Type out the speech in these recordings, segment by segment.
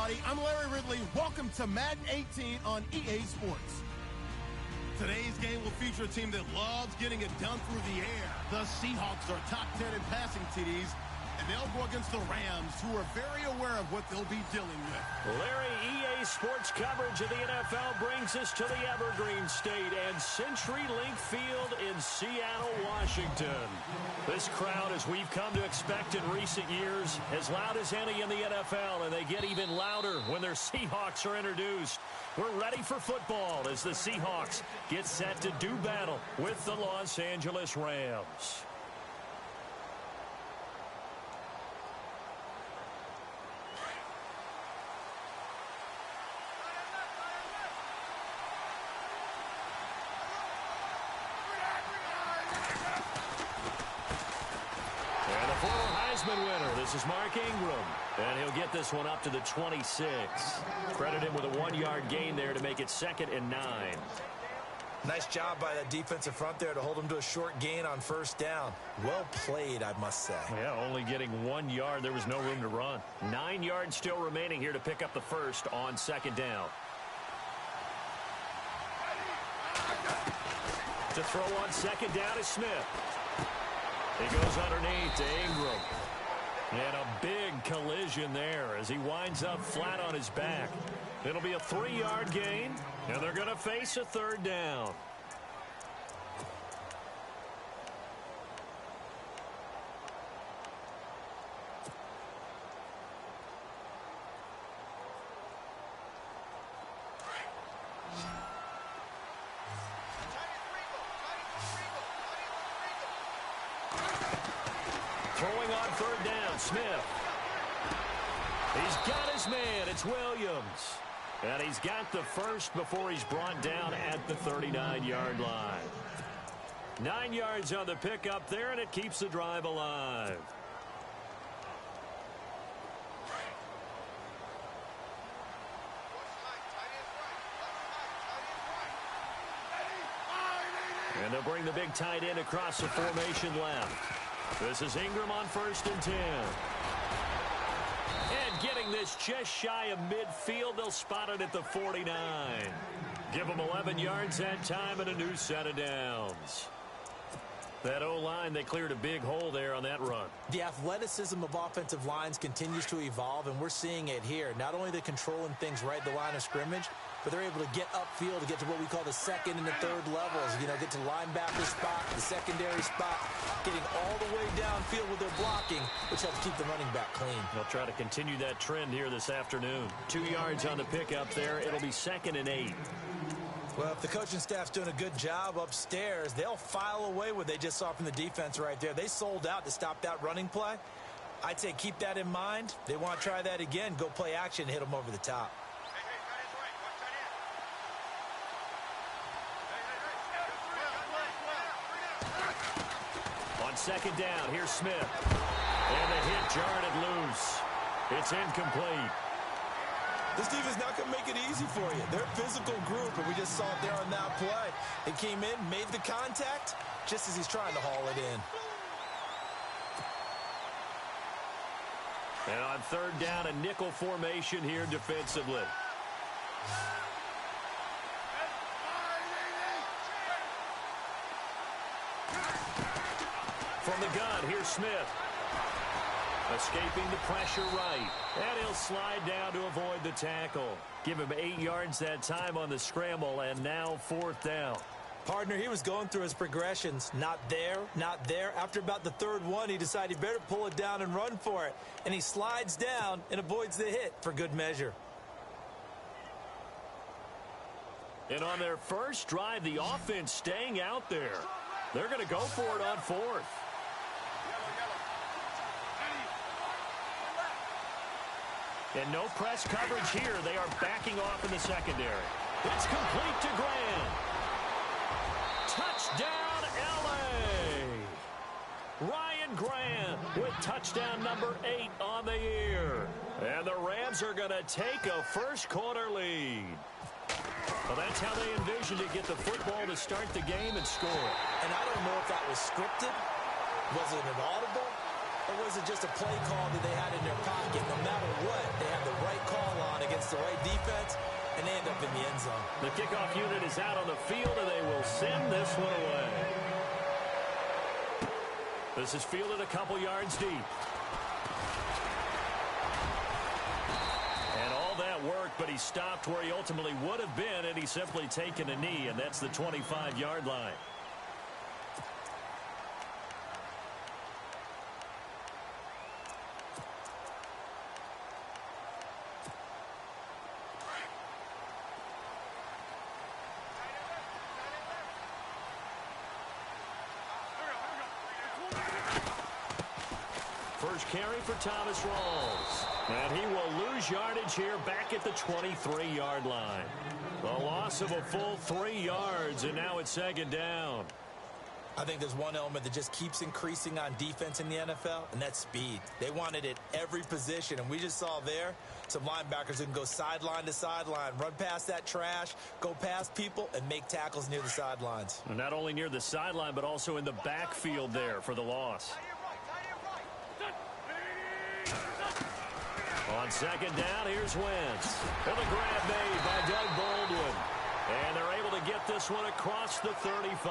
everybody. I'm Larry Ridley. Welcome to Madden 18 on EA Sports. Today's game will feature a team that loves getting it done through the air. The Seahawks are top 10 in passing TDs, and they'll go against the Rams, who are very aware of what they'll be dealing with. Larry, EA Sports coverage of the NFL brings us to the Evergreen State and CenturyLink Field in Seattle, Washington. This crowd, as we've come to expect in recent years, as loud as any in the NFL, and they get even louder when their Seahawks are introduced. We're ready for football as the Seahawks get set to do battle with the Los Angeles Rams. Winner. This is Mark Ingram, and he'll get this one up to the 26. Credit him with a 1-yard gain there to make it 2nd and 9. Nice job by that defensive front there to hold him to a short gain on 1st down. Well played, I must say. Yeah, only getting 1 yard. There was no room to run. 9 yards still remaining here to pick up the first on 2nd down. To throw on 2nd down is Smith. He goes underneath to Ingram. And a big collision there as he winds up flat on his back. It'll be a 3-yard gain, and they're going to face a 3rd down. Throwing on 3rd down, Smith. He's got his man. It's Williams. And he's got the first before he's brought down at the 39-yard line. 9 yards on the pickup there, and it keeps the drive alive. And they'll bring the big tight end across the formation left. This is Ingram on 1st and 10. And getting this just shy of midfield, they'll spot it at the 49. Give them 11 yards that time and a new set of downs. That O-line, they cleared a big hole there on that run. The athleticism of offensive lines continues to evolve, and we're seeing it here. Not only are they controlling things right at the line of scrimmage, but they're able to get upfield to get to what we call the 2nd and the 3rd levels. You know, get to linebacker spot, the secondary spot, getting all the way downfield with their blocking, which helps keep the running back clean. They'll try to continue that trend here this afternoon. 2 yards on the pickup there. It'll be 2nd and 8. Well, if the coaching staff's doing a good job upstairs, they'll file away what they just saw from the defense right there. They sold out to stop that running play. I'd say keep that in mind. They want to try that again. Go play action, hit them over the top. On 2nd down, here's Smith. And the hit jarred it loose. It's incomplete. This defense not going to make it easy for you. They're a physical group, and we just saw it there on that play. They came in, made the contact, just as he's trying to haul it in. And on 3rd down, a nickel formation here defensively. From the gun, here's Smith. Escaping the pressure right. And he'll slide down to avoid the tackle. Give him 8 yards that time on the scramble, and now 4th down. Partner, he was going through his progressions. Not there, not there. After about the 3rd one, he decided he better pull it down and run for it. And he slides down and avoids the hit for good measure. And on their first drive, the offense staying out there. They're going to go for it on 4th. And no press coverage here. They are backing off in the secondary. It's complete to Graham. Touchdown, L.A. Ryan Graham with touchdown number 8 on the year. And the Rams are going to take a first-quarter lead. Well, that's how they envisioned to get the football to start the game and score. And I don't know if that was scripted. Was it an audible? Or was it just a play call that they had in their pocket? No matter what, they have the right call on against the right defense, and they end up in the end zone. The kickoff unit is out on the field, and they will send this one away. This is fielded a couple yards deep. And all that work, but he stopped where he ultimately would have been, and he's simply taken a knee, and that's the 25-yard line. First carry for Thomas Rawls. And he will lose yardage here back at the 23-yard line. A loss of a full 3 yards, and now it's second down. I think there's one element that just keeps increasing on defense in the NFL, and that's speed. They want it at every position, and we just saw there some linebackers that can go sideline to sideline, run past that trash, go past people, and make tackles near the sidelines. And not only near the sideline, but also in the backfield there for the loss. On second down, here's Wentz. And the grab made by Doug Baldwin. And they're able to get this one across the 35.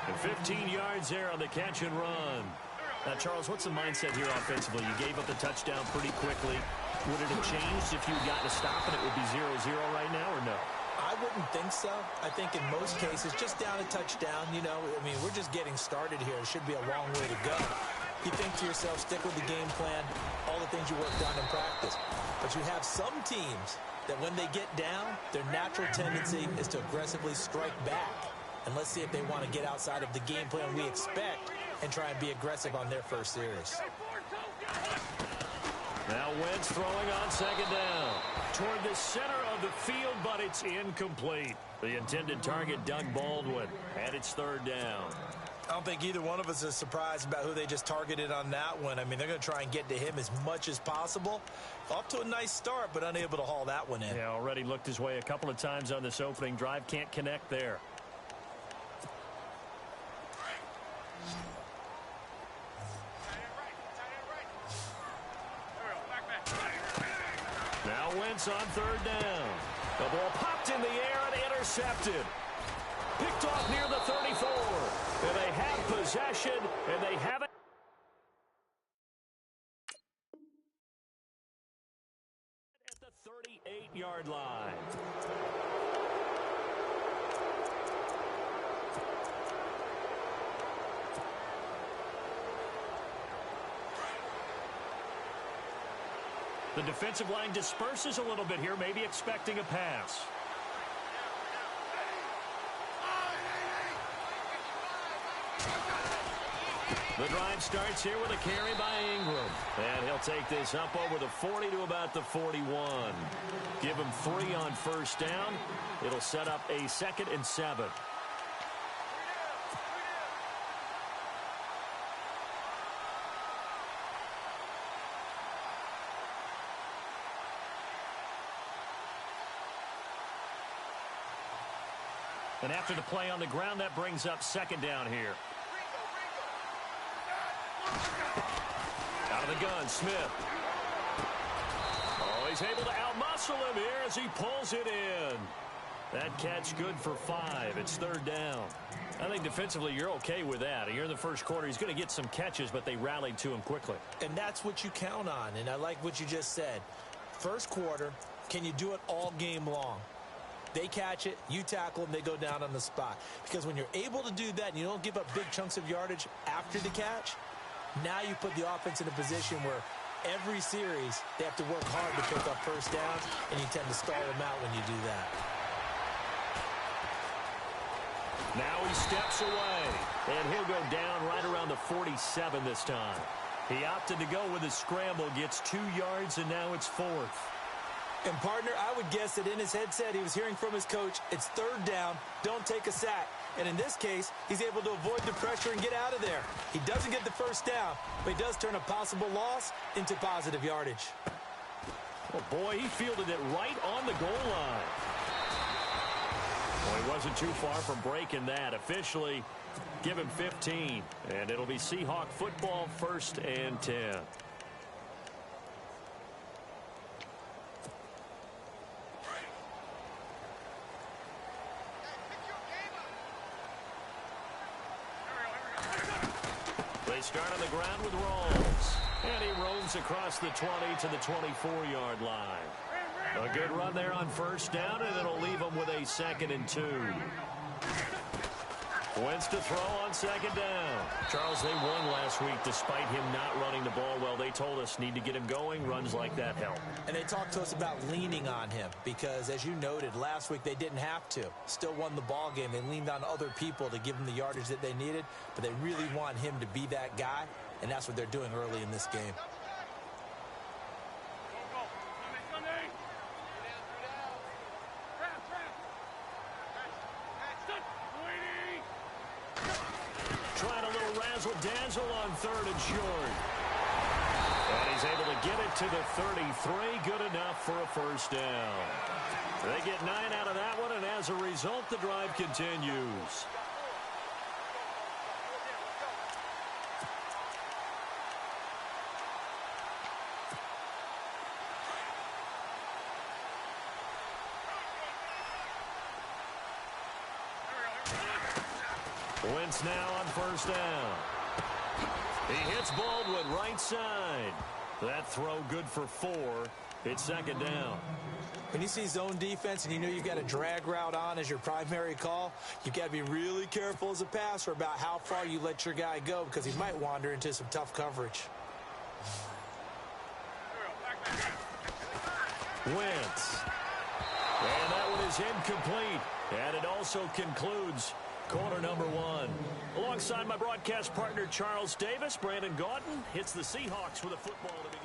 And 15 yards there on the catch and run. Now, Charles, what's the mindset here offensively? You gave up the touchdown pretty quickly. Would it have changed if you had gotten a stop and it would be 0-0 right now, or no? I wouldn't think so. I think in most cases, just down a touchdown, you know, I mean, we're just getting started here. It should be a long way to go. You think to yourself, stick with the game plan, all the things you worked on in practice. But you have some teams that when they get down, their natural tendency is to aggressively strike back. And let's see if they want to get outside of the game plan we expect and try and be aggressive on their first series. Now Wentz throwing on second down. Toward the center of the field, but it's incomplete. The intended target, Doug Baldwin, and it's third down. I don't think either one of us is surprised about who they just targeted on that one. I mean, they're going to try and get to him as much as possible. Off to a nice start, but unable to haul that one in. Yeah, already looked his way a couple of times on this opening drive. Can't connect there. Now Wentz on third down. The ball popped in the air and intercepted. Picked off near the 34. And they have possession, and they have it at the 38-yard line. The defensive line disperses a little bit here, maybe expecting a pass. The drive starts here with a carry by Ingram. And he'll take this up over the 40 to about the 41. Give him 3 on first down. It'll set up a 2nd and 7. And after the play on the ground, that brings up second down here. Out of the gun, Smith. Oh, he's able to outmuscle him here as he pulls it in. That catch good for 5. It's third down. I think defensively you're okay with that. Here in the first quarter, he's going to get some catches, but they rallied to him quickly. And that's what you count on, and I like what you just said. First quarter, can you do it all game long? They catch it, you tackle them, they go down on the spot. Because when you're able to do that and you don't give up big chunks of yardage after the catch, now you put the offense in a position where every series they have to work hard to pick up first downs, and you tend to stall them out when you do that. Now he steps away, and he'll go down right around the 47 this time. He opted to go with a scramble, gets 2 yards, and now it's 4th. And, partner, I would guess that in his headset he was hearing from his coach, it's third down, don't take a sack. And in this case, he's able to avoid the pressure and get out of there. He doesn't get the first down, but he does turn a possible loss into positive yardage. Oh, boy, he fielded it right on the goal line. Well, he wasn't too far from breaking that. Officially, give him 15. And it'll be Seahawk football, 1st and 10. They start on the ground with Rawls. And he roams across the 20 to the 24-yard line. A good run there on 1st down, and it'll leave him with a 2nd and 2. Wentz to throw on 2nd down. Charles, they won last week despite him not running the ball well. They told us need to get him going. Runs like that help. And they talked to us about leaning on him because, as you noted, last week they didn't have to. Still won the ball game. They leaned on other people to give them the yardage that they needed, but they really want him to be that guy, and that's what they're doing early in this game. Trying a little razzle-dazzle on 3rd and short. And he's able to get it to the 33. Good enough for a 1st down. They get 9 out of that one, and as a result, the drive continues. Wentz now on 1st down. He hits Baldwin right side. That throw good for 4. It's 2nd down. When you see zone defense and you know you've got a drag route on as your primary call, you've got to be really careful as a passer about how far you let your guy go because he might wander into some tough coverage. Wentz. And that one is incomplete. And it also concludes quarter number 1. Alongside my broadcast partner, Charles Davis, Brandon Gaudin hits the Seahawks with a football to begin.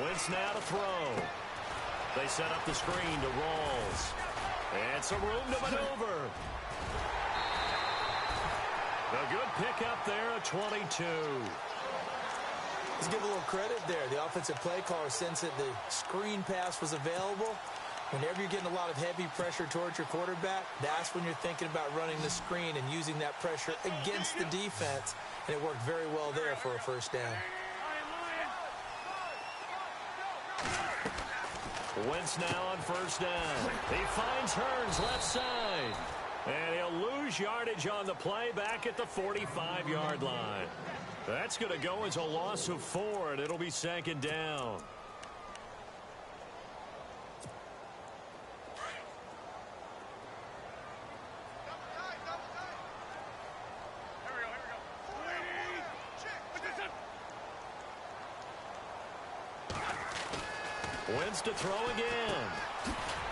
Wentz now to throw. They set up the screen to Rawls. And some room to maneuver. A good pickup there at 22. Let's give a little credit there. The offensive play caller sensed that the screen pass was available. Whenever you're getting a lot of heavy pressure towards your quarterback, that's when you're thinking about running the screen and using that pressure against the defense. And it worked very well there for a 1st down. Wentz now on 1st down. He finds Hearns left side. And he'll lose yardage on the play back at the 45-yard line. That's going to go as a loss of 4, and it'll be 2nd down. Wentz to throw again.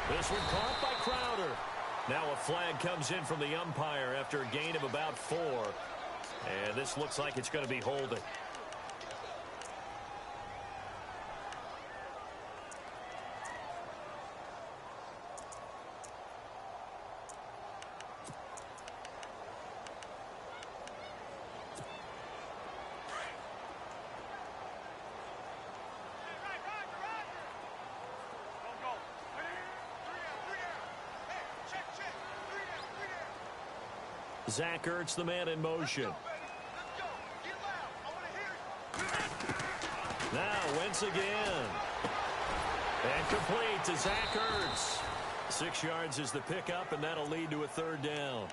This one caught by Crowder. Now a flag comes in from the umpire after a gain of about 4. And this looks like it's going to be holding. Zach Ertz, the man in motion. Now Wentz again. And complete to Zach Ertz. 6 yards is the pickup, and that'll lead to a 3rd down.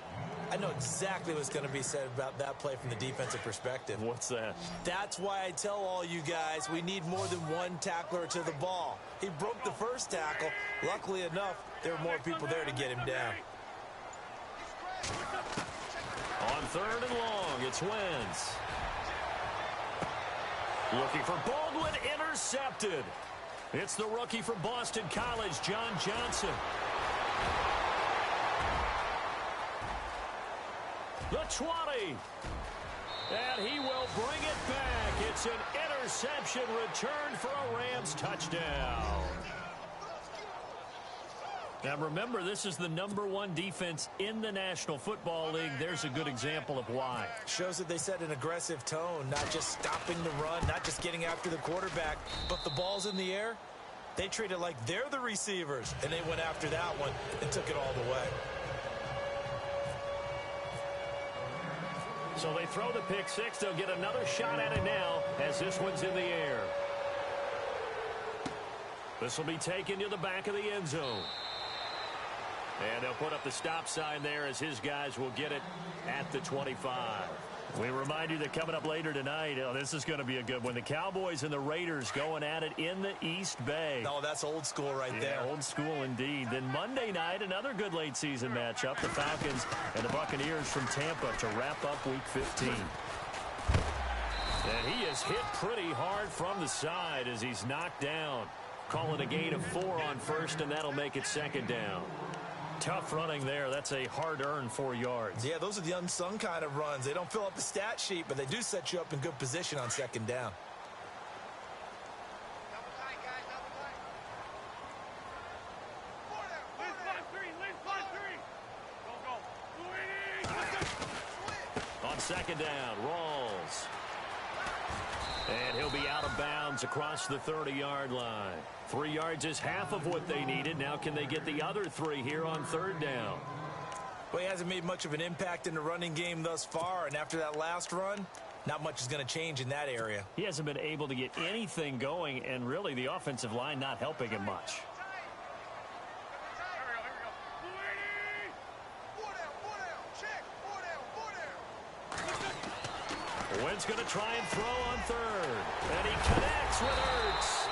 I know exactly what's going to be said about that play from the defensive perspective. What's that? That's why I tell all you guys we need more than one tackler to the ball. He broke the first tackle. Luckily enough, there were more people there to get him down. On 3rd and long, it's Wentz. Looking for Baldwin, intercepted. It's the rookie from Boston College, John Johnson. The 20. And he will bring it back. It's an interception return for a Rams touchdown. Now remember, this is the #1 defense in the National Football League. There's a good example of why. Shows that they set an aggressive tone, not just stopping the run, not just getting after the quarterback, but the ball's in the air. They treat it like they're the receivers, and they went after that one and took it all the way. So they throw the pick six. They'll get another shot at it now as this one's in the air. This will be taken to the back of the end zone. And they'll put up the stop sign there as his guys will get it at the 25. We remind you that coming up later tonight, this is going to be a good one. The Cowboys and the Raiders going at it in the East Bay. Oh, that's old school right there. Old school indeed. Then Monday night, another good late season matchup. The Falcons and the Buccaneers from Tampa to wrap up Week 15. And he is hit pretty hard from the side as he's knocked down. Call it a gain of 4 on first, and that'll make it second down. Tough running there. That's a hard-earned 4 yards. Yeah, those are the unsung kind of runs. They don't fill up the stat sheet, but they do set you up in good position on second down. On second down, Rawls. And he'll be out of bounds across the 30-yard line. 3 yards is half of what they needed. Now can they get the other 3 here on third down? Well, he hasn't made much of an impact in the running game thus far, and after that last run, not much is going to change in that area. He hasn't been able to get anything going, and really the offensive line not helping him much. Wentz going to try and throw on third. And he connects with Ertz.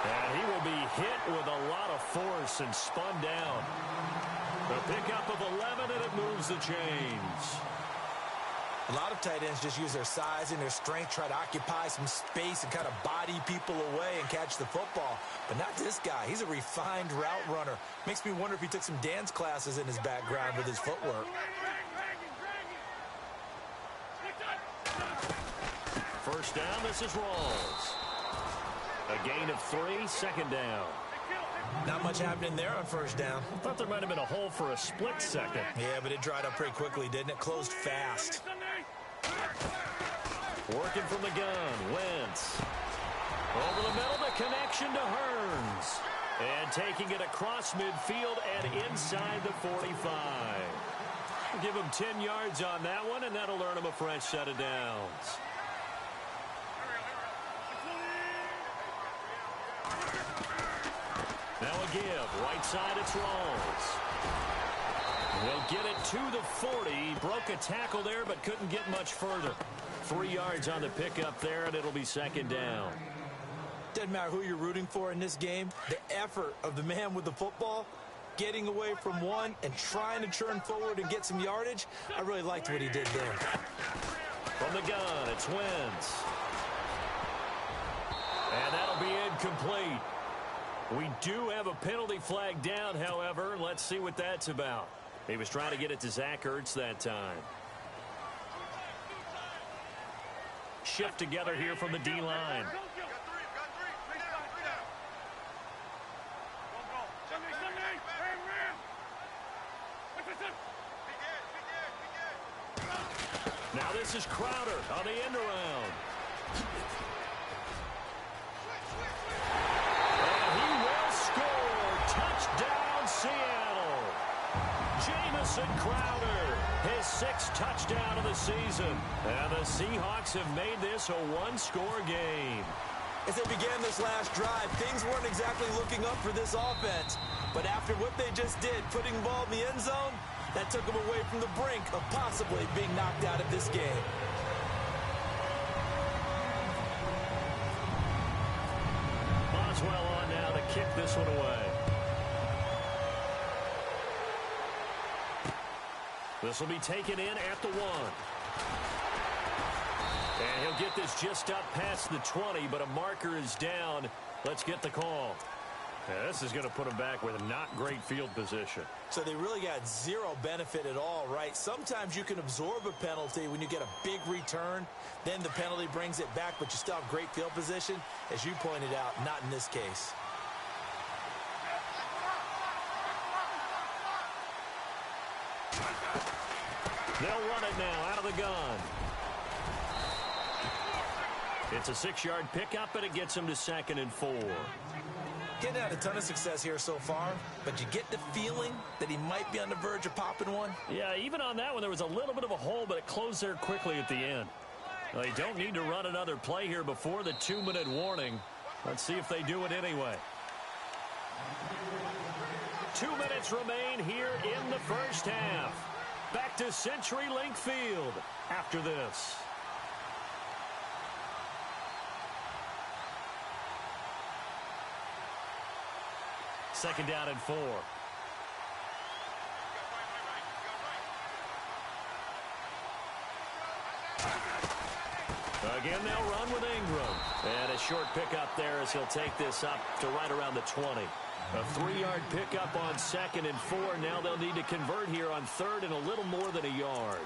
And he will be hit with a lot of force and spun down. The pickup of 11, and it moves the chains. A lot of tight ends just use their size and their strength, try to occupy some space and kind of body people away and catch the football. But not this guy. He's a refined route runner. Makes me wonder if he took some dance classes in his background with his footwork. First down, this is Rawls. A gain of 3, second down. Not much happening there on first down. Thought there might have been a hole for a split second. Yeah, but it dried up pretty quickly, didn't it? Closed fast. Working from the gun, Wentz. Over the middle, the connection to Hearns. And taking it across midfield and inside the 45. Give him 10 yards on that one, and that'll earn him a fresh set of downs. Now a give. Right side, it's Rawls. They'll get it to the 40. Broke a tackle there, but couldn't get much further. 3 yards on the pickup there, and it'll be second down. Doesn't matter who you're rooting for in this game. The effort of the man with the football, getting away from one and trying to turn forward and get some yardage, I really liked what he did there. From the gun, it's Wentz. And that'll be incomplete. We do have a penalty flag down, however. Let's see what that's about. He was trying to get it to Zach Ertz that time. Shift together here from the D-line. Now this is Crowder on the end around. And he will score. Touchdown, Seattle. Jamison Crowder, his 6th touchdown of the season. And the Seahawks have made this a one-score game. As they began this last drive, things weren't exactly looking up for this offense. But after what they just did, putting the ball in the end zone, that took them away from the brink of possibly being knocked out of this game. Boswell on now to kick this one away. This will be taken in at the 1. And he'll get this just up past the 20, but a marker is down. Let's get the call. Yeah, this is going to put him back with not great field position. So they really got zero benefit at all, right? Sometimes you can absorb a penalty when you get a big return. Then the penalty brings it back, but you still have great field position. As you pointed out, not in this case. They'll run it now out of the gun. It's a 6-yard pickup, and it gets him to 2nd and 4. Getting out a ton of success here so far, but you get the feeling that he might be on the verge of popping one. Yeah, even on that one, there was a little bit of a hole, but it closed there quickly at the end. Well, they don't need to run another play here before the 2-minute warning. Let's see if they do it anyway. 2 minutes remain here in the first half. Back to CenturyLink Field after this. Second down and 4. Again, they'll run with Ingram. And a short pickup there as he'll take this up to right around the 20. A 3-yard pickup on 2nd and 4. Now they'll need to convert here on 3rd and a little more than a yard.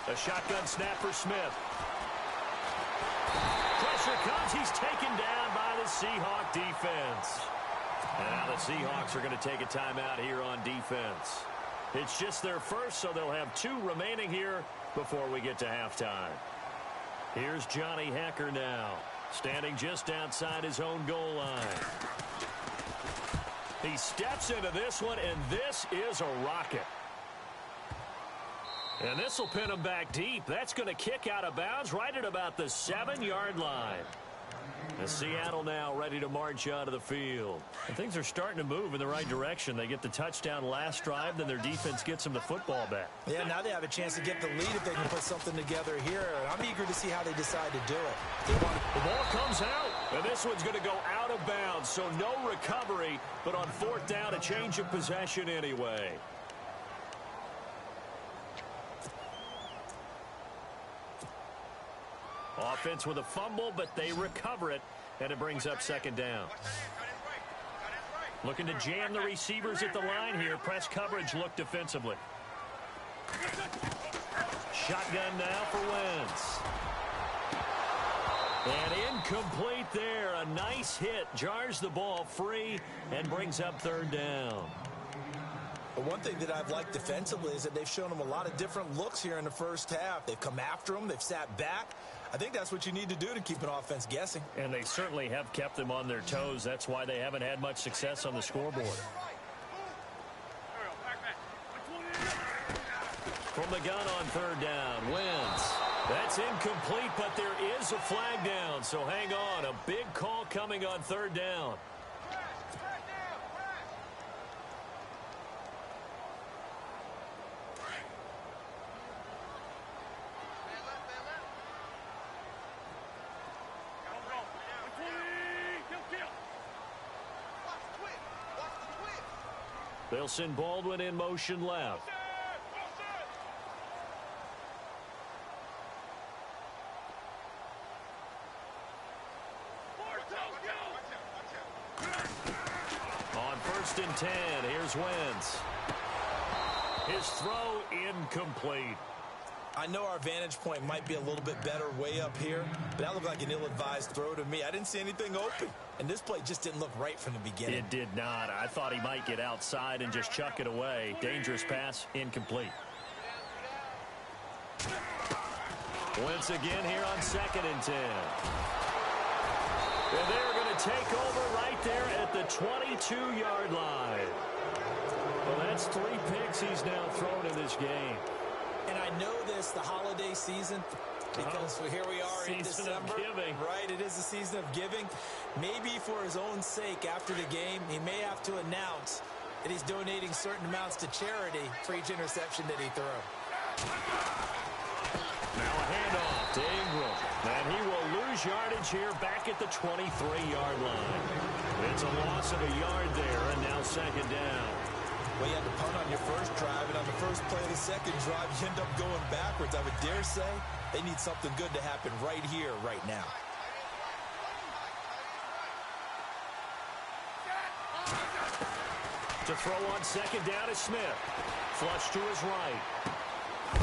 A shotgun snap for Smith. Pressure comes. He's taken down by the Seahawk defense. And now the Seahawks are going to take a timeout here on defense. It's just their first, so they'll have 2 remaining here before we get to halftime. Here's Johnny Hekker now, standing just outside his own goal line. He steps into this one, and this is a rocket. And this will pin him back deep. That's going to kick out of bounds right at about the 7-yard line. And Seattle now ready to march out of the field. And things are starting to move in the right direction. They get the touchdown last drive, then their defense gets them the football back. Yeah, now they have a chance to get the lead if they can put something together here. I'm eager to see how they decide to do it. The ball comes out, and this one's going to go out of bounds, so no recovery, but on 4th down, a change of possession anyway. Offense with a fumble, but they recover it, and it brings up 2nd down. Looking to jam the receivers at the line here. Press coverage look defensively. Shotgun now for Wentz. And incomplete there. A nice hit. Jars the ball free and brings up 3rd down. But one thing that I've liked defensively is that they've shown them a lot of different looks here in the first half. They've come after them. They've sat back. I think that's what you need to do to keep an offense guessing. And they certainly have kept them on their toes. That's why they haven't had much success on the scoreboard. From the gun on 3rd down, Wentz. That's incomplete, but there is a flag down, so hang on. A big call coming on 3rd down. They'll send Baldwin in motion left. On 1st and 10, here's Wentz. His throw incomplete. I know our vantage point might be a little bit better way up here, but that looked like an ill-advised throw to me. I didn't see anything open, and this play just didn't look right from the beginning. It did not. I thought he might get outside and just chuck it away. Dangerous pass, incomplete. Wentz again here on 2nd and 10. And they're going to take over right there at the 22-yard line. Well, that's 3 picks he's now thrown in this game. And I know this, the holiday season, because here we are in December. Right, it is the season of giving. Maybe for his own sake after the game, he may have to announce that he's donating certain amounts to charity for each interception that he threw. Now a handoff to Ingram. And he will lose yardage here back at the 23-yard line. It's a loss of a yard there, and now 2nd down. Well, you had to punt on your first drive, and on the first play of the second drive, you end up going backwards. I would dare say they need something good to happen right here, right now. To throw on second down is Smith. Flush to his right.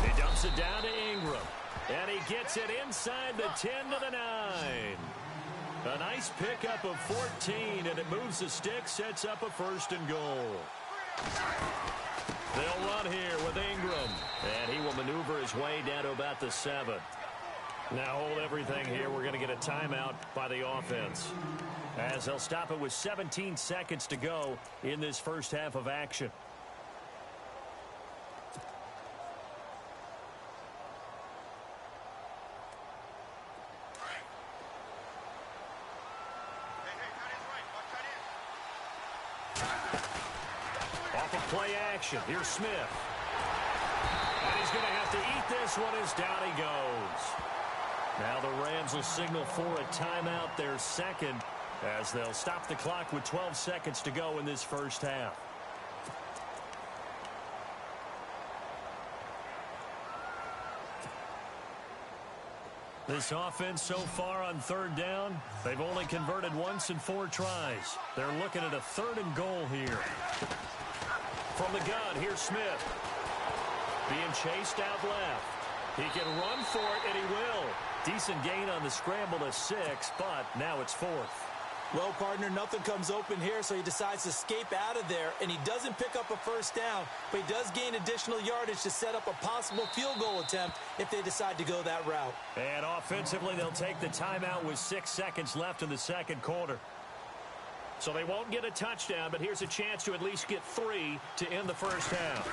He dumps it down to Ingram. And he gets it inside the 10 to the 9. A nice pickup of 14, and it moves the stick, sets up a 1st and goal. They'll run here with Ingram, and he will maneuver his way down to about the 7. Now hold everything here. We're going to get a timeout by the offense, as they'll stop it with 17 seconds to go in this first half of action. Off of play action, here's Smith. And he's going to have to eat this one as down he goes. Now the Rams will signal for a timeout, their second, as they'll stop the clock with 12 seconds to go in this first half. This offense so far on 3rd down, they've only converted once in 4 tries. They're looking at a 3rd and goal here. From the gun, here's Smith. Being chased out left. He can run for it, and he will. Decent gain on the scramble to 6, but now it's 4th. Well, partner, nothing comes open here, so he decides to escape out of there, and he doesn't pick up a 1st down, but he does gain additional yardage to set up a possible field goal attempt if they decide to go that route. And offensively, they'll take the timeout with 6 seconds left in the 2nd quarter. So they won't get a touchdown, but here's a chance to at least get 3 to end the first half.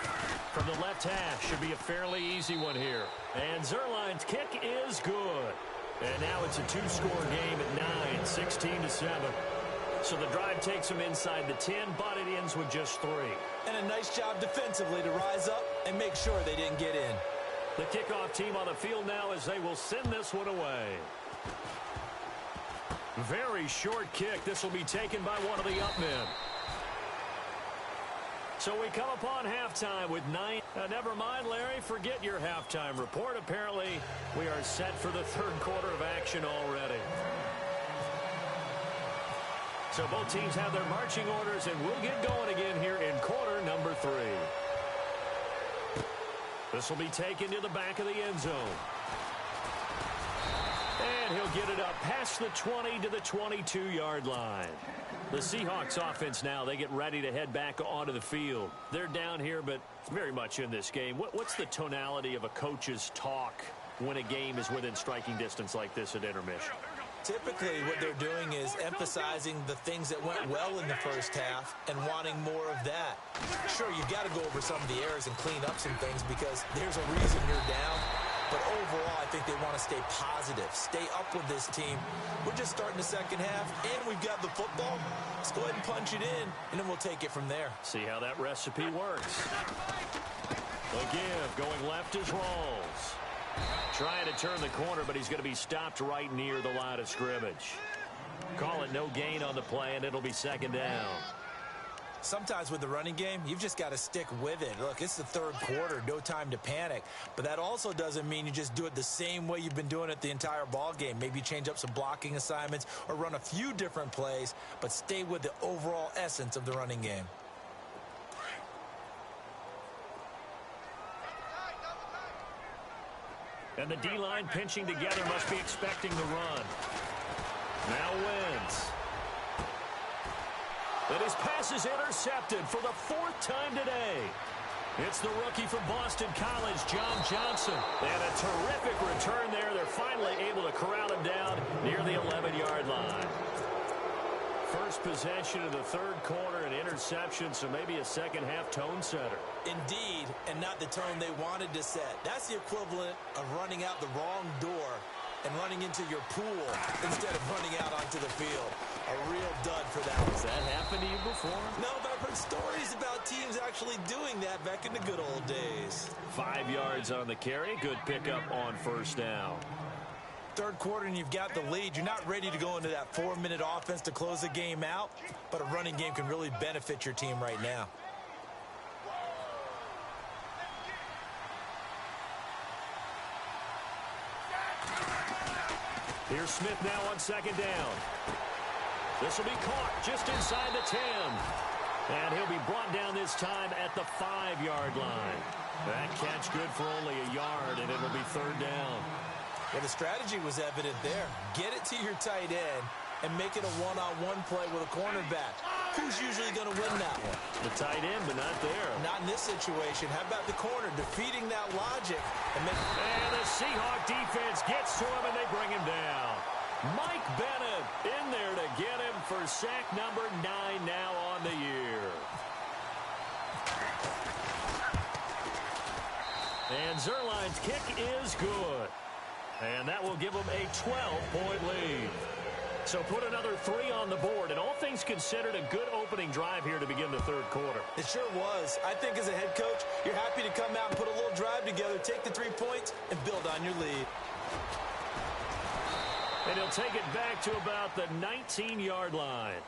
From the left hash, should be a fairly easy one here. And Zerline's kick is good. And now it's a 2-score game at 9, 16-7. So the drive takes them inside the 10, but it ends with just 3. And a nice job defensively to rise up and make sure they didn't get in. The kickoff team on the field now as they will send this one away. Very short kick. This will be taken by one of the up men. So we come upon halftime with 9. Never mind, Larry. Forget your halftime report. Apparently, we are set for the 3rd quarter of action already. So both teams have their marching orders, and we'll get going again here in quarter number 3. This will be taken to the back of the end zone. And he'll get it up past the 20 to the 22-yard line. The Seahawks offense now, they get ready to head back onto the field. They're down here, but very much in this game. What's the tonality of a coach's talk when a game is within striking distance like this at intermission? Typically, what they're doing is emphasizing the things that went well in the first half and wanting more of that. Sure, you've got to go over some of the errors and clean up some things because there's a reason you're down. But overall, I think they want to stay positive, stay up with this team. We're just starting the second half, and we've got the football. Let's go ahead and punch it in, and then we'll take it from there. See how that recipe works. The give, going left is Rawls. Trying to turn the corner, but he's going to be stopped right near the line of scrimmage. Call it no gain on the play, and it'll be 2nd down. Sometimes with the running game, you've just got to stick with it. Look, it's the 3rd quarter, no time to panic. But that also doesn't mean you just do it the same way you've been doing it the entire ball game. Maybe change up some blocking assignments or run a few different plays, but stay with the overall essence of the running game. And the D-line pinching together must be expecting the run. Now Wentz. And his pass is intercepted for the 4th time today. It's the rookie from Boston College, John Johnson. And a terrific return there. They're finally able to corral him down near the 11-yard line. First possession of the 3rd quarter, an interception, so maybe a second-half tone setter. Indeed, and not the tone they wanted to set. That's the equivalent of running out the wrong door and running into your pool instead of running out onto the field. A real dud for that one. Has that happened to you before? No, but I've heard stories about teams actually doing that back in the good old days. 5 yards on the carry. Good pickup on 1st down. 3rd quarter and you've got the lead. You're not ready to go into that 4-minute offense to close the game out, but a running game can really benefit your team right now. Here's Smith now on 2nd down. This will be caught just inside the 10. And he'll be brought down this time at the 5-yard line. That catch good for only a yard, and it'll be third down. Yeah, the strategy was evident there. Get it to your tight end and make it a one-on-one play with a cornerback. Who's usually going to win that one? The tight end, but not there. Not in this situation. How about the corner defeating that logic? And the Seahawk defense gets to him, and they bring him down. Mike Bennett in there to get him for sack number 9 now on the year. And Zerline's kick is good. And that will give them a 12-point lead. So put another 3 on the board, and all things considered, a good opening drive here to begin the third quarter. It sure was. I think as a head coach, you're happy to come out and put a little drive together, take the 3 points, and build on your lead. And he'll take it back to about the 19-yard line.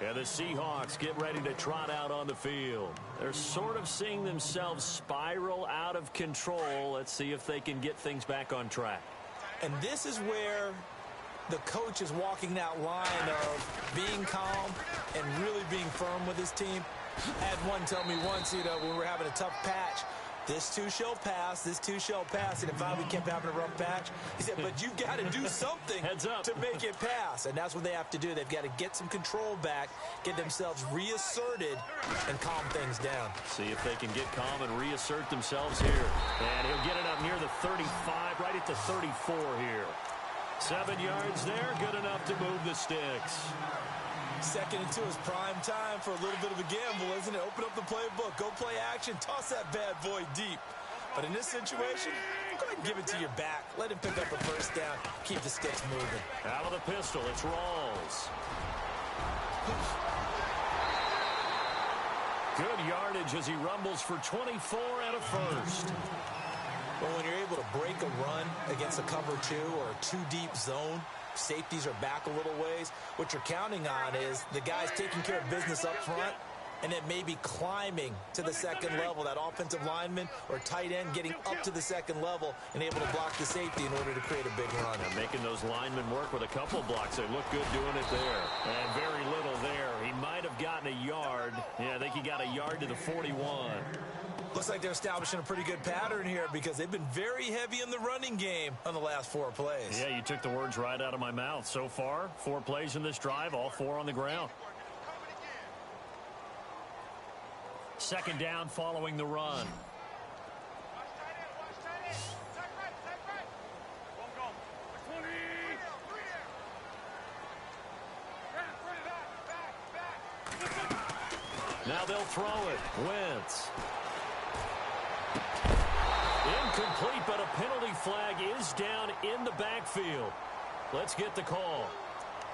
And the Seahawks get ready to trot out on the field. They're sort of seeing themselves spiral out of control. Let's see if they can get things back on track. And this is where the coach is walking that line of being calm and really being firm with his team. I had one tell me once, when we were having a tough patch, this too shall pass, this too shall pass. And if we kept having a rough patch, he said, but you've got to do something Heads up. to make it pass. And that's what they have to do. They've got to get some control back, get themselves reasserted, and calm things down. See if they can get calm and reassert themselves here. And he'll get it up near the 35, right at the 34 here. 7 yards there, good enough to move the sticks. 2nd and 2 is prime time for a little bit of a gamble, isn't it? Open up the playbook, go play action, toss that bad boy deep. But in this situation, go ahead and give it to your back. Let him pick up a first down, keep the sticks moving. Out of the pistol, it's Rawls. Good yardage as he rumbles for 24 and a first. Well, when you're able to break a run against a cover 2 or a 2-deep zone, safeties are back a little ways. What you're counting on is the guys taking care of business up front and then maybe climbing to the second level, that offensive lineman or tight end getting up to the second level and able to block the safety in order to create a big run. And making those linemen work with a couple blocks. They look good doing it there. And very little there. He might have gotten a yard. Yeah, I think he got a yard to the 41. Looks like they're establishing a pretty good pattern here because they've been very heavy in the running game on the last 4 plays. Yeah, you took the words right out of my mouth. So far, 4 plays in this drive, all 4 on the ground. 2nd down following the run. Now they'll throw it. Wentz. Incomplete, but a penalty flag is down in the backfield. Let's get the call.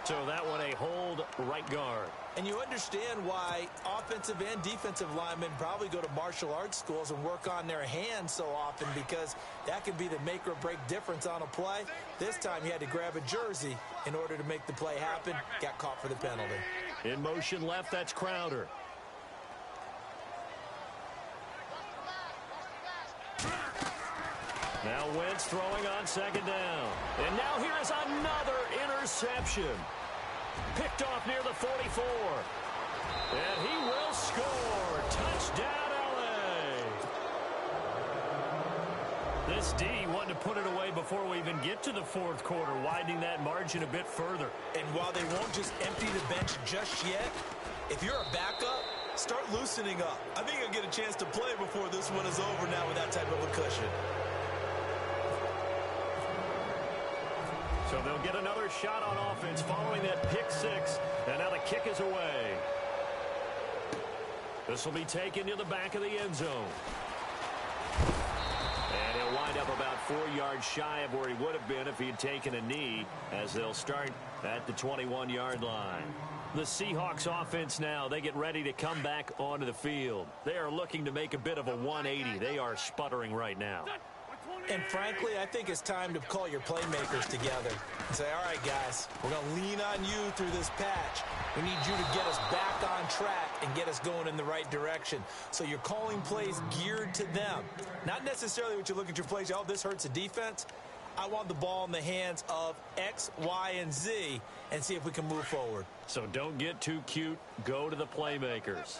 So that one a hold right guard. And you understand why offensive and defensive linemen probably go to martial arts schools and work on their hands so often, because that can be the make or break difference on a play. This time he had to grab a jersey in order to make the play happen. Got caught for the penalty. In motion left, that's Crowder. Now Wentz throwing on 2nd down. And now here is another interception. Picked off near the 44. And he will score. Touchdown, L.A. This D wanted to put it away before we even get to the 4th quarter, widening that margin a bit further. And while they won't just empty the bench just yet, if you're a backup, start loosening up. I think you'll get a chance to play before this one is over now with that type of a cushion. So they'll get another shot on offense following that pick 6. And now the kick is away. This will be taken to the back of the end zone. And he'll wind up about 4 yards shy of where he would have been if he had taken a knee, as they'll start at the 21-yard line. The Seahawks offense now, they get ready to come back onto the field. They are looking to make a bit of a 180. They are sputtering right now. And frankly, I think it's time to call your playmakers together and say, all right, guys, we're going to lean on you through this patch. We need you to get us back on track and get us going in the right direction. So you're calling plays geared to them. Not necessarily what you look at your plays, oh, this hurts the defense. I want the ball in the hands of X, Y, and Z and see if we can move forward. So don't get too cute. Go to the playmakers.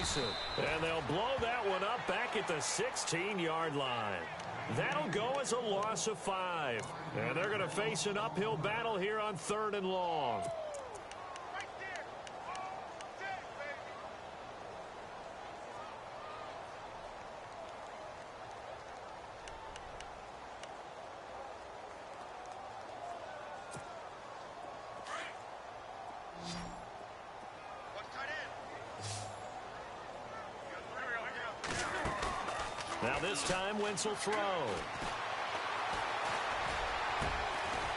Mason. And they'll blow that one up back at the 16-yard line. That'll go as a loss of 5. And they're going to face an uphill battle here on 3rd and long. Now this time, Wentz will throw.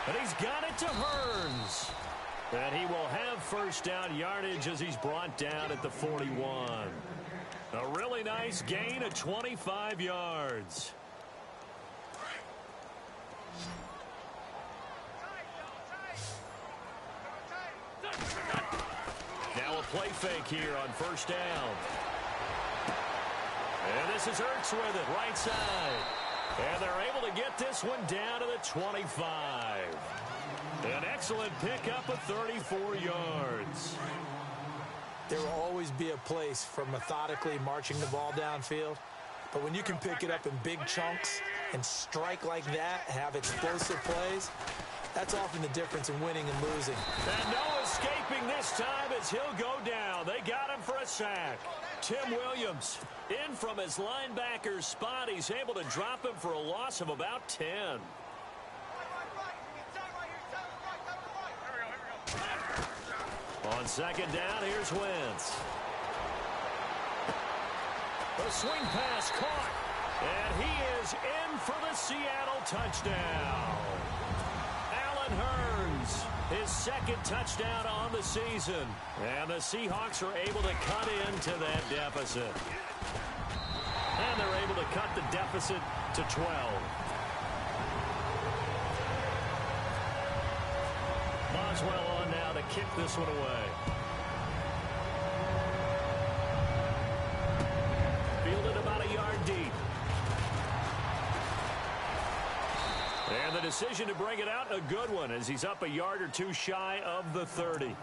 And he's got it to Hearns. And he will have first down yardage as he's brought down at the 41. A really nice gain of 25 yards. Now a play fake here on first down. And this is Ertz with it, right side. And they're able to get this one down to the 25. An excellent pickup of 34 yards. There will always be a place for methodically marching the ball downfield. But when you can pick it up in big chunks and strike like that, have explosive plays, that's often the difference in winning and losing. And no escaping this time as he'll go down. They got him for a sack. Tim Williams in from his linebacker spot. He's able to drop him for a loss of about 10. On second down, here's Wentz. The swing pass caught. And he is in for the Seattle touchdown. Allen Hearns, his second touchdown on the season. And the Seahawks are able to cut into that deficit. And they're able to cut the deficit to 12. Boswell on now to kick this one away. Fielded about a yard deep. And the decision to bring it out, a good one, as he's up a yard or two shy of the 30.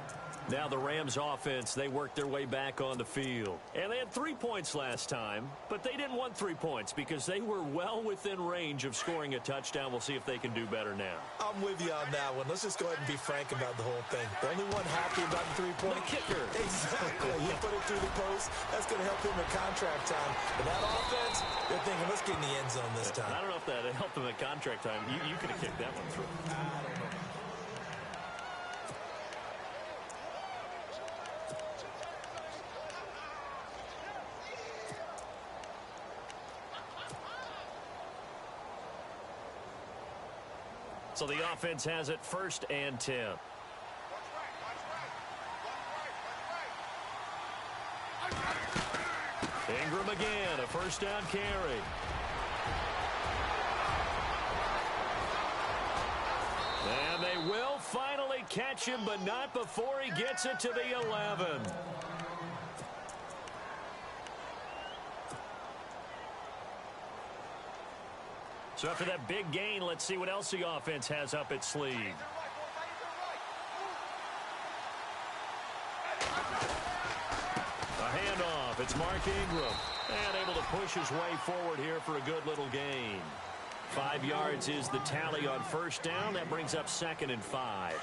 Now the Rams offense, they worked their way back on the field. And they had 3 points last time, but they didn't want 3 points because they were well within range of scoring a touchdown. We'll see if they can do better now. I'm with you on that one. Let's just go ahead and be frank about the whole thing. The only one happy about the 3-point. The kicker. Exactly. He put it through the post. That's going to help him at contract time. But that offense, they're thinking, let's get in the end zone this time. I don't know if that helped him at contract time. You could have kicked that one through. I don't know. So the offense has it 1st and 10. Ingram again, a first down carry. And they will finally catch him, but not before he gets it to the 11. So after that big gain, let's see what else the offense has up its sleeve. A handoff. It's Mark Ingram. And able to push his way forward here for a good little gain. 5 yards is the tally on first down. That brings up 2nd and 5.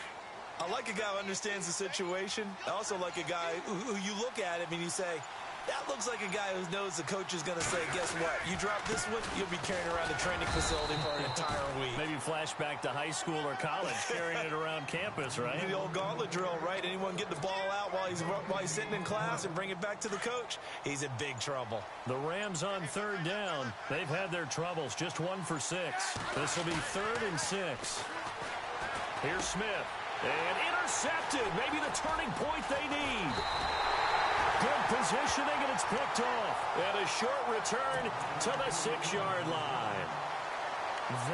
I like a guy who understands the situation. I also like a guy who you look at him and you say, that looks like a guy who knows the coach is going to say, guess what? You drop this one, you'll be carrying around the training facility for an entire week. Maybe flashback to high school or college, carrying it around campus, right? The old gauntlet drill, right? Anyone get the ball out while he's sitting in class and bring it back to the coach? He's in big trouble. The Rams on 3rd down. They've had their troubles, just 1 for 6. This will be 3rd and 6. Here's Smith. And intercepted. Maybe the turning point they need. Good positioning, and it's picked off. And a short return to the 6-yard line.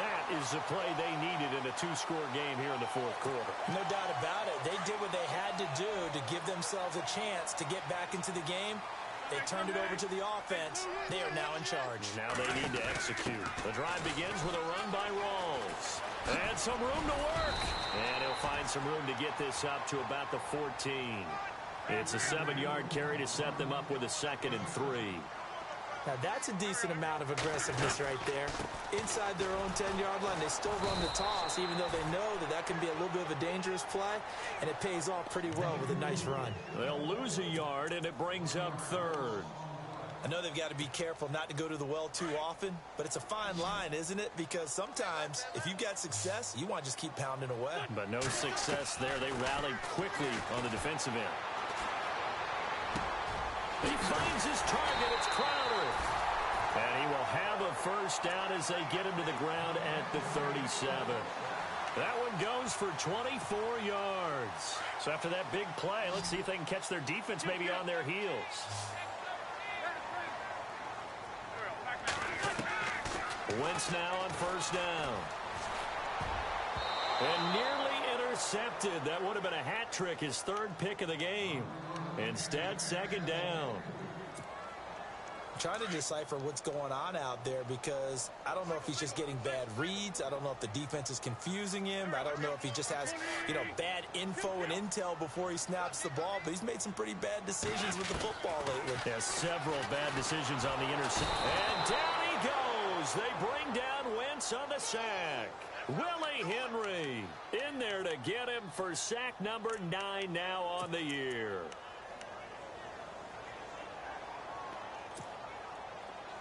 That is the play they needed in a 2-score game here in the 4th quarter. No doubt about it. They did what they had to do to give themselves a chance to get back into the game. They turned it over to the offense. They are now in charge. Now they need to execute. The drive begins with a run by Rawls. And some room to work. And he'll find some room to get this up to about the 14. It's a 7-yard carry to set them up with a 2nd and 3. Now, that's a decent amount of aggressiveness right there. Inside their own 10-yard line, they still run the toss, even though they know that that can be a little bit of a dangerous play, and it pays off pretty well with a nice run. They'll lose a yard, and it brings up 3rd. I know they've got to be careful not to go to the well too often, but it's a fine line, isn't it? Because sometimes, if you've got success, you want to just keep pounding away. But no success there. They rallied quickly on the defensive end. He finds his target. It's Crowder. And he will have a 1st down as they get him to the ground at the 37. That one goes for 24 yards. So after that big play, let's see if they can catch their defense maybe on their heels. Wentz now on 1st down. And nearly intercepted. That would have been a hat trick, his 3rd pick of the game. Instead, 2nd down. I'm trying to decipher what's going on out there because I don't know if he's just getting bad reads. I don't know if the defense is confusing him. I don't know if he just has, bad info and intel before he snaps the ball. But he's made some pretty bad decisions with the football lately. Yeah, several bad decisions on the interception. And down he goes. They bring down Wentz on the sack. Willie Henry in there to get him for sack number 9 now on the year.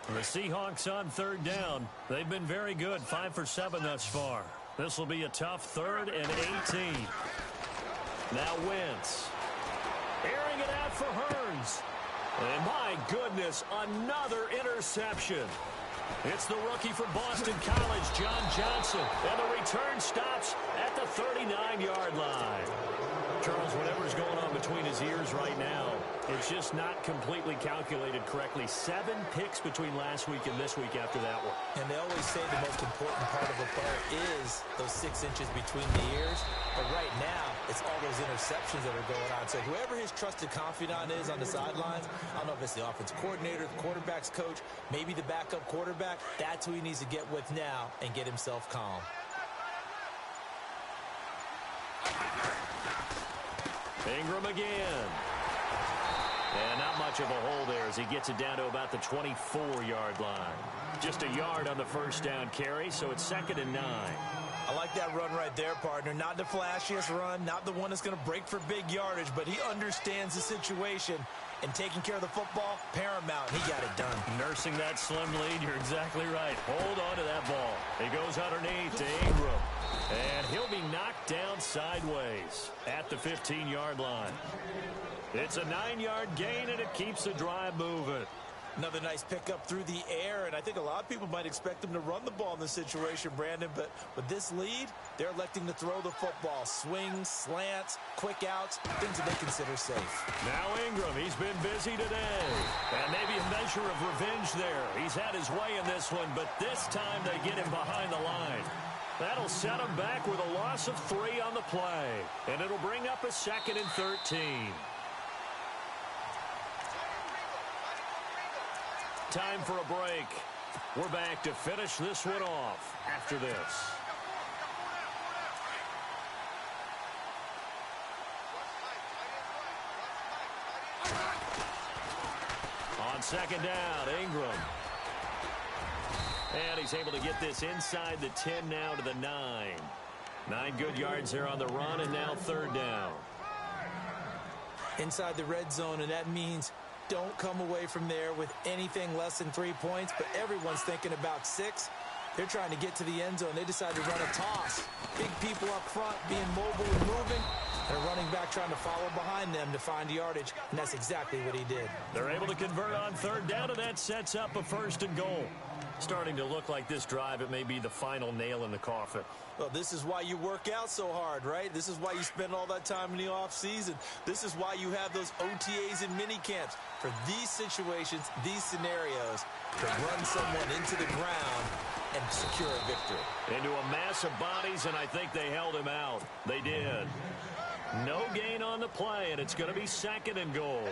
The Seahawks on 3rd down. They've been very good, 5 for 7 thus far. This will be a tough 3rd and 18. Now Wentz. Airing it out for Hearns. And my goodness, another interception. It's the rookie from Boston College, John Johnson. And the return stops at the 39-yard line. Charles, whatever's going on between his ears right now, it's just not completely calculated correctly. 7 picks between last week and this week after that one. And they always say the most important part of a player is those 6 inches between the ears. But right now, it's all those interceptions that are going on. So whoever his trusted confidant is on the sidelines, I don't know if it's the offense coordinator, the quarterback's coach, maybe the backup quarterback, that's who he needs to get with now and get himself calm. Ingram again. And not much of a hole there as he gets it down to about the 24-yard line. Just a yard on the 1st down carry, so it's 2nd and 9. I like that run right there, partner. Not the flashiest run, not the one that's going to break for big yardage, but he understands the situation. And taking care of the football, paramount. He got it done. Nursing that slim lead, you're exactly right. Hold on to that ball. He goes underneath to Ingram. And he'll be knocked down sideways at the 15-yard line. It's a 9-yard gain, and it keeps the drive moving. Another nice pickup through the air, and I think a lot of people might expect them to run the ball in this situation, Brandon, but with this lead, they're electing to throw the football. Swings, slants, quick outs, things that they consider safe. Now Ingram, he's been busy today. And maybe a measure of revenge there. He's had his way in this one, but this time they get him behind the line. That'll set him back with a loss of 3 on the play. And it'll bring up a 2nd and 13. Time for a break. We're back to finish this one off after this. On 2nd down, Ingram. And he's able to get this inside the 10 now to the 9. 9 good yards there on the run, and now 3rd down. Inside the red zone, and that means don't come away from there with anything less than 3 points, but everyone's thinking about 6. They're trying to get to the end zone. They decide to run a toss. Big people up front being mobile and moving. And a running back trying to follow behind them to find yardage, and that's exactly what he did. They're able to convert on 3rd down, and that sets up a 1st and goal. Starting to look like this drive, it may be the final nail in the coffin. Well, this is why you work out so hard, right? This is why you spend all that time in the offseason. This is why you have those OTAs and mini camps. For these situations, these scenarios, to run someone into the ground and secure a victory. Into a mass of bodies, and I think they held him out. They did. No gain on the play, and it's going to be 2nd and goal.